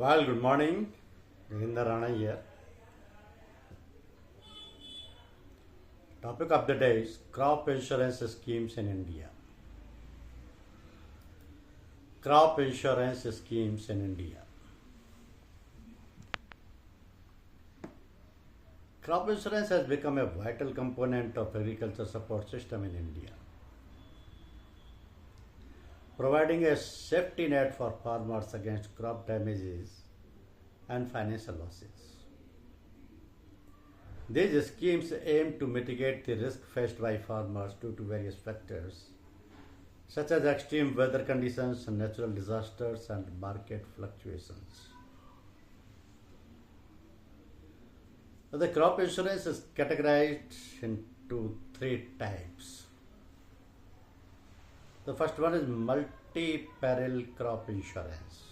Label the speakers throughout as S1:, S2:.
S1: Well, good morning. Joginder Rana here. Topic of the day is crop insurance schemes in India. Crop insurance schemes in India. Crop insurance has become a vital component of agriculture support system in India, providing a safety net for farmers against crop damages and financial losses. These schemes aim to mitigate the risk faced by farmers due to various factors such as extreme weather conditions, natural disasters, and market fluctuations. The crop insurance is categorized into three types. The first one is multi-peril crop insurance.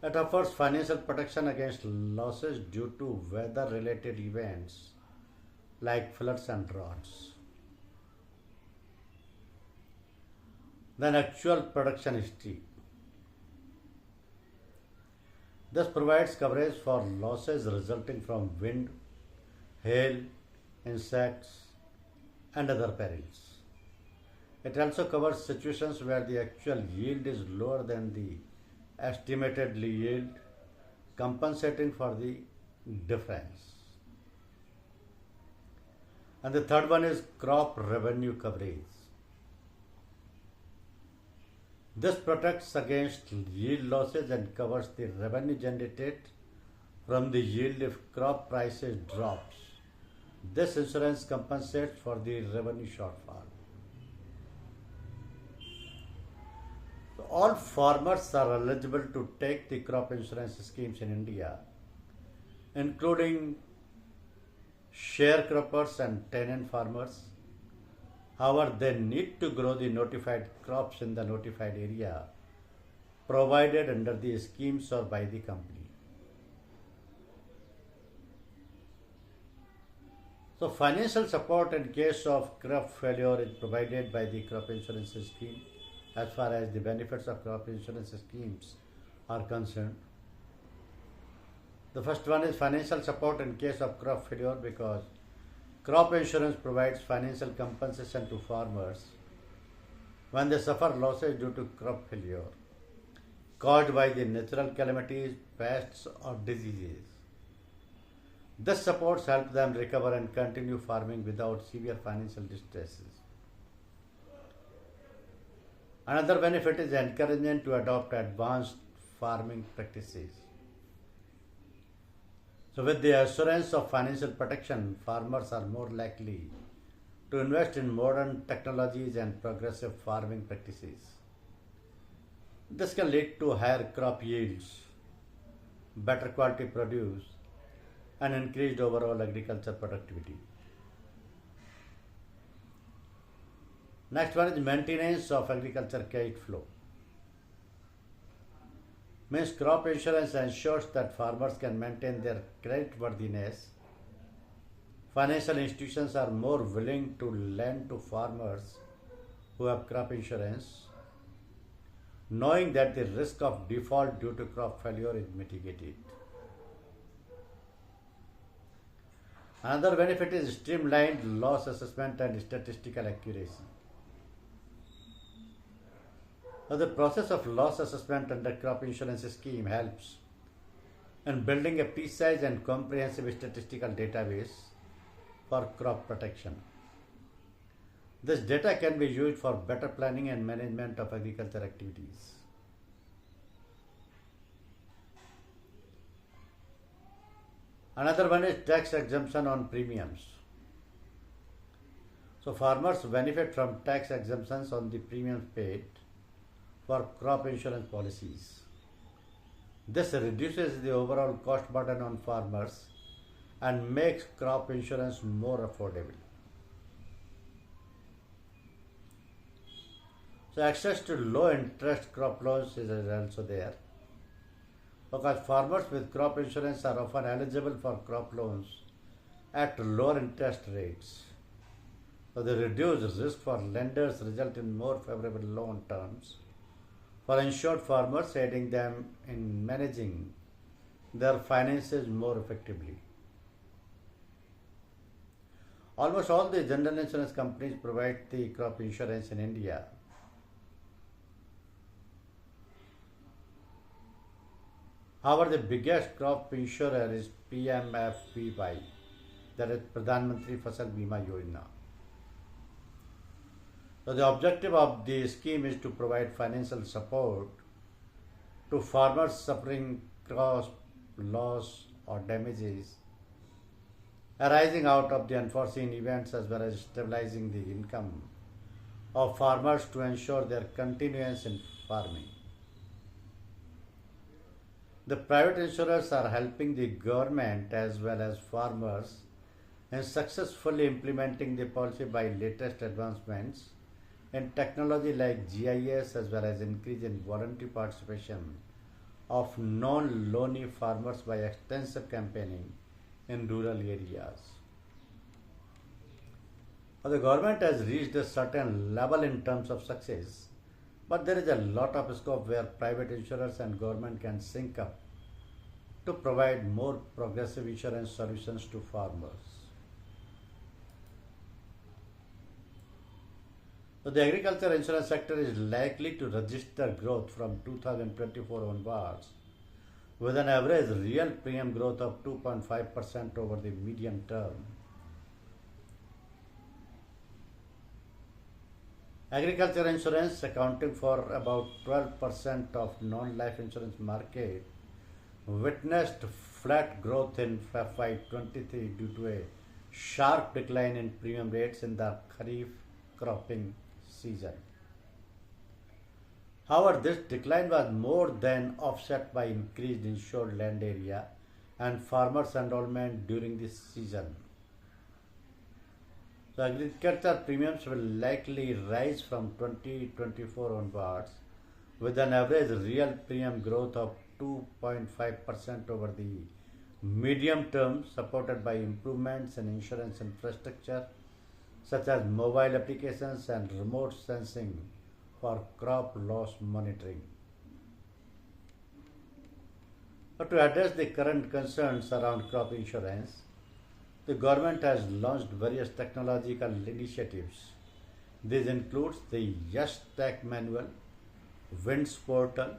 S1: It offers financial protection against losses due to weather-related events like floods and droughts. Then actual production history. This provides coverage for losses resulting from wind, hail, insects, and other perils. It also covers situations where the actual yield is lower than the estimated yield, compensating for the difference. And the third one is crop revenue coverage. This protects against yield losses and covers the revenue generated from the yield if crop prices drops. This insurance compensates for the revenue shortfall. So all farmers are eligible to take the crop insurance schemes in India, including sharecroppers and tenant farmers. However, they need to grow the notified crops in the notified area provided under the schemes or by the company. So, financial support in case of crop failure is provided by the crop insurance scheme as far as the benefits of crop insurance schemes are concerned. The first one is financial support in case of crop failure because crop insurance provides financial compensation to farmers when they suffer losses due to crop failure caused by the natural calamities, pests, or diseases. This support helps them recover and continue farming without severe financial distresses. Another benefit is encouragement to adopt advanced farming practices. So, with the assurance of financial protection, farmers are more likely to invest in modern technologies and progressive farming practices. This can lead to higher crop yields, better quality produce, and increased overall agriculture productivity. Next one is maintenance of agriculture cash flow. Means crop insurance ensures that farmers can maintain their creditworthiness. Financial institutions are more willing to lend to farmers who have crop insurance, knowing that the risk of default due to crop failure is mitigated. Another benefit is streamlined loss assessment and statistical accuracy. Now, the process of loss assessment under crop insurance scheme helps in building a precise and comprehensive statistical database for crop protection. This data can be used for better planning and management of agriculture activities. Another one is tax exemption on premiums. So farmers benefit from tax exemptions on the premiums paid for crop insurance policies. This reduces the overall cost burden on farmers and makes crop insurance more affordable. So access to low interest crop loans is also there because farmers with crop insurance are often eligible for crop loans at lower interest rates. So the reduced risk for lenders result in more favorable loan terms for insured farmers, aiding them in managing their finances more effectively. Almost all the general insurance companies provide the crop insurance in India. However, the biggest crop insurer is PMFBY, that is Pradhan Mantri Fasal Bima Yojana. So the objective of the scheme is to provide financial support to farmers suffering crop loss or damages arising out of the unforeseen events, as well as stabilizing the income of farmers to ensure their continuance in farming. The private insurers are helping the government as well as farmers in successfully implementing the policy by latest advancements in technology like GIS, as well as increase in voluntary participation of non-loany farmers by extensive campaigning in rural areas. The government has reached a certain level in terms of success, but there is a lot of scope where private insurers and government can sync up to provide more progressive insurance solutions to farmers. So the agriculture insurance sector is likely to register growth from 2024 onwards, with an average real premium growth of 2.5% over the medium term. Agriculture insurance, accounting for about 12% of non-life insurance market, witnessed flat growth in FY23 due to a sharp decline in premium rates in the Kharif cropping season. However, this decline was more than offset by increased insured land area and farmers' enrollment during this season. So agriculture premiums will likely rise from 2024 onwards, with an average real premium growth of 2.5% over the medium term, supported by improvements in insurance infrastructure such as mobile applications and remote sensing for crop loss monitoring. But to address the current concerns around crop insurance, the government has launched various technological initiatives. This includes the Yash Tech Manual, Winds Portal,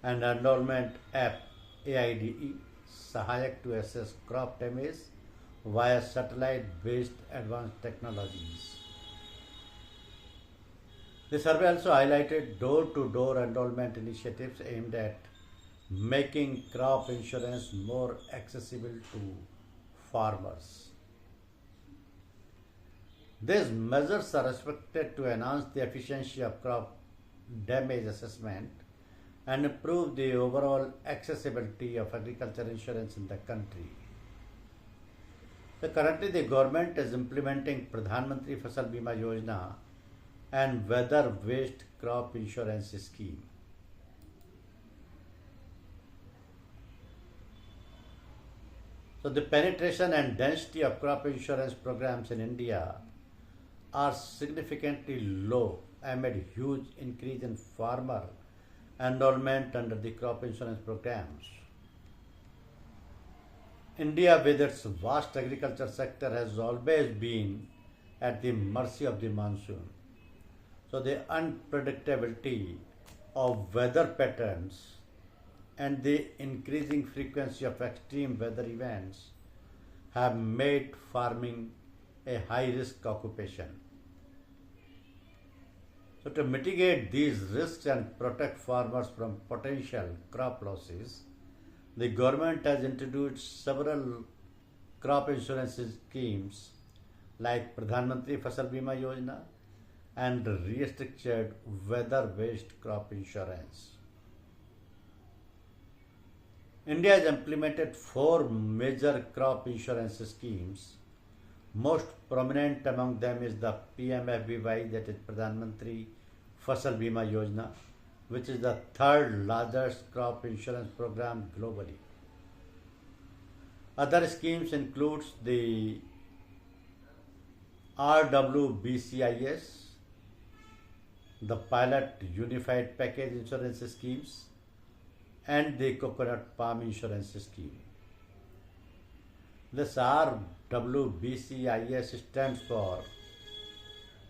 S1: and Enrollment App AIDE, Sahayak to assess crop damage via satellite-based advanced technologies. The survey also highlighted door-to-door enrollment initiatives aimed at making crop insurance more accessible to farmers. These measures are expected to enhance the efficiency of crop damage assessment and improve the overall accessibility of agriculture insurance in the country. Currently, the government is implementing Pradhan Mantri Fasal Bima Yojana and weather-based crop insurance scheme. So the penetration and density of crop insurance programs in India are significantly low amid huge increase in farmer enrollment under the crop insurance programs. India, with its vast agriculture sector, has always been at the mercy of the monsoon. So the unpredictability of weather patterns and the increasing frequency of extreme weather events have made farming a high-risk occupation. So to mitigate these risks and protect farmers from potential crop losses, the government has introduced several crop insurance schemes like Pradhan Mantri Fasal Bima Yojana and restructured weather-based crop insurance. India has implemented 4 major crop insurance schemes. Most prominent among them is the PMFBY, that is Pradhan Mantri Fasal Bima Yojana, which is the third largest crop insurance program globally. Other schemes includes the RWBCIS, the pilot unified package insurance schemes, and the coconut palm insurance scheme. This RWBCIS stands for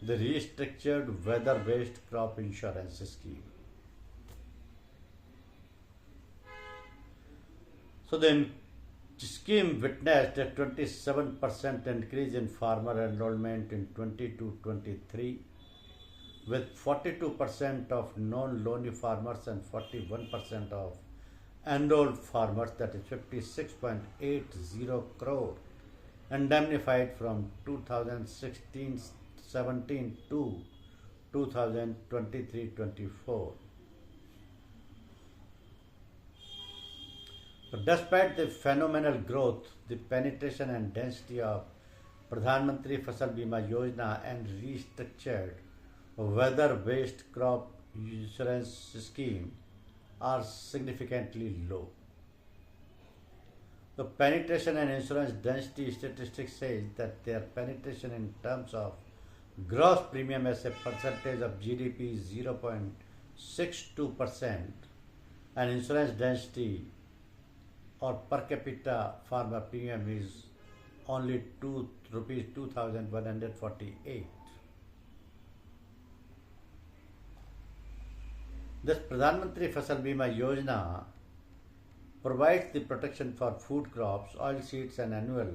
S1: the Restructured Weather Based Crop Insurance Scheme. So the scheme witnessed a 27% increase in farmer enrollment in 22-23, with 42% of non-loany farmers and 41% of enrolled farmers, that is 56.80 crore, indemnified from 2016-17 to 2023-24. But despite the phenomenal growth, the penetration and density of Pradhan Mantri Fasal Bima Yojana and restructured weather-based crop insurance scheme are significantly low. The penetration and insurance density statistics says that their penetration in terms of gross premium as a percentage of GDP is 0.62%, and insurance density or per capita farmer premium is only rupees 2,148. This Pradhan Mantri Fasal Bima Yojana provides the protection for food crops, oilseeds and annual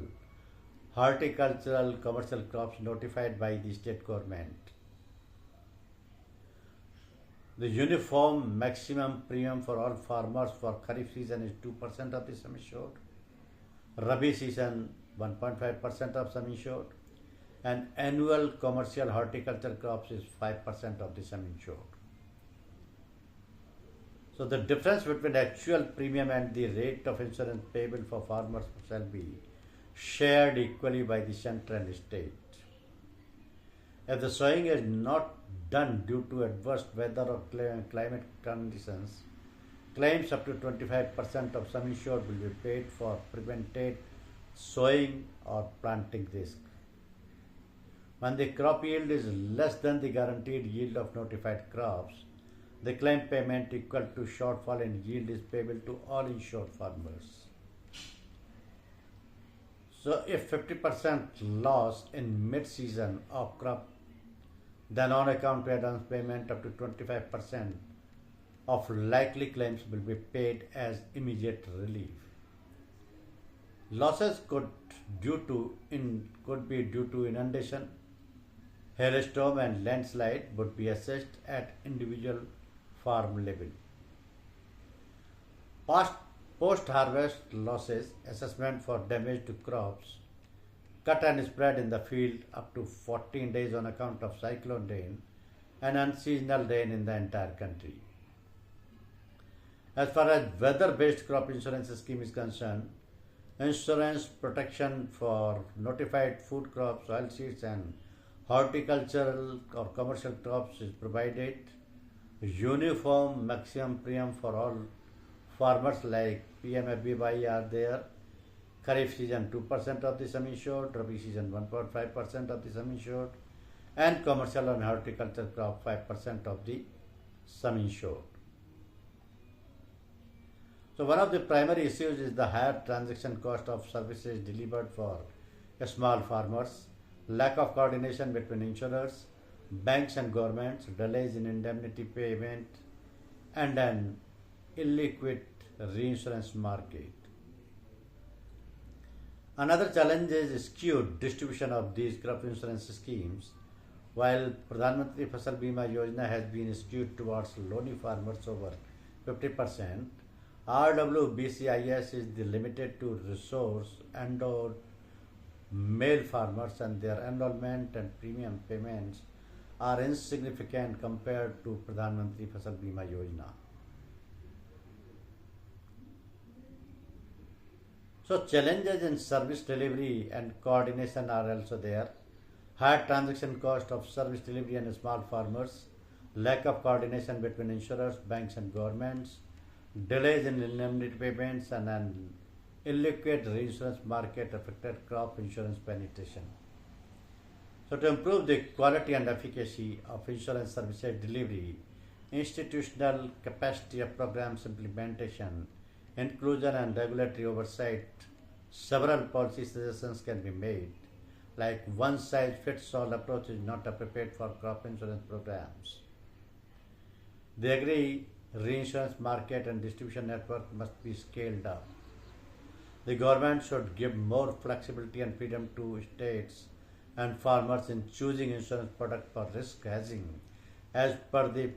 S1: horticultural commercial crops notified by the state government. The uniform maximum premium for all farmers for Kharif season is 2% of the sum insured, Rabi season 1.5% of sum insured, and annual commercial horticultural crops is 5% of the sum insured. So the difference between actual premium and the rate of insurance payable for farmers shall be shared equally by the center and state. If the sowing is not done due to adverse weather or climate conditions, claims up to 25% of sum insured will be paid for prevented sowing or planting risk. When the crop yield is less than the guaranteed yield of notified crops, the claim payment equal to shortfall in yield is payable to all insured farmers. So if 50% loss in mid-season of crop, then on account advance payment up to 25% of likely claims will be paid as immediate relief. Losses could be due to inundation, hailstorm and landslide would be assessed at individual farm level. Post-harvest losses assessment for damage to crops cut and spread in the field up to 14 days on account of cyclone rain and unseasonal rain in the entire country. As far as weather-based crop insurance scheme is concerned, insurance protection for notified food crops, oilseeds and horticultural or commercial crops is provided. Uniform maximum premium for all farmers like PMFBY are there. Kharif season 2% of the sum insured, Rabi season 1.5% of the sum insured, and commercial and horticultural crop 5% of the sum insured. So one of the primary issues is the higher transaction cost of services delivered for small farmers, lack of coordination between insurers, banks and governments, delays in indemnity payment, and an illiquid reinsurance market. Another challenge is skewed distribution of these crop insurance schemes. While Pradhan Mantri Fasal Bima Yojana has been skewed towards loany farmers over 50%, RWBCIS is limited to resource enrolled male farmers, and their enrollment and premium payments are insignificant compared to Pradhan Mantri Fasal Bima Yojana. So challenges in service delivery and coordination are also there. Higher transaction cost of service delivery and small farmers, lack of coordination between insurers, banks and governments, delays in indemnity payments, and an illiquid reinsurance market affected crop insurance penetration. So, to improve the quality and efficacy of insurance services delivery, institutional capacity of programs implementation, inclusion and regulatory oversight, several policy suggestions can be made. Like one size fits all approach is not appropriate for crop insurance programs. They agree reinsurance market and distribution network must be scaled up. The government should give more flexibility and freedom to states and farmers in choosing insurance product for risk hedging as per the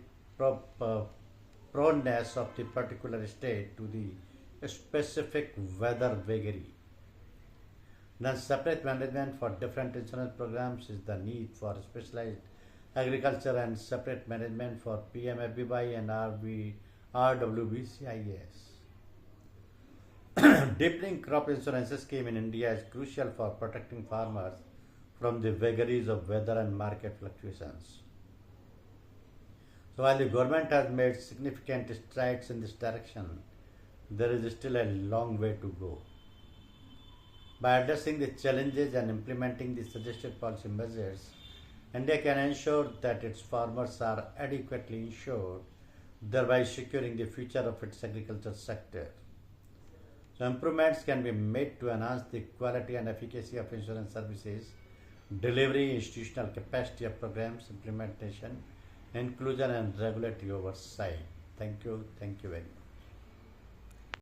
S1: proneness of the particular state to the specific weather vagary. Then separate management for different insurance programs is the need for specialized agriculture and separate management for PMFBY and RWBCIS. Deepening crop insurance scheme in India is crucial for protecting farmers from the vagaries of weather and market fluctuations. So while the government has made significant strides in this direction, there is still a long way to go. By addressing the challenges and implementing the suggested policy measures, India can ensure that its farmers are adequately insured, thereby securing the future of its agriculture sector. So improvements can be made to enhance the quality and efficacy of insurance services, delivery, institutional capacity of programs, implementation, inclusion and regulatory oversight. Thank you very much.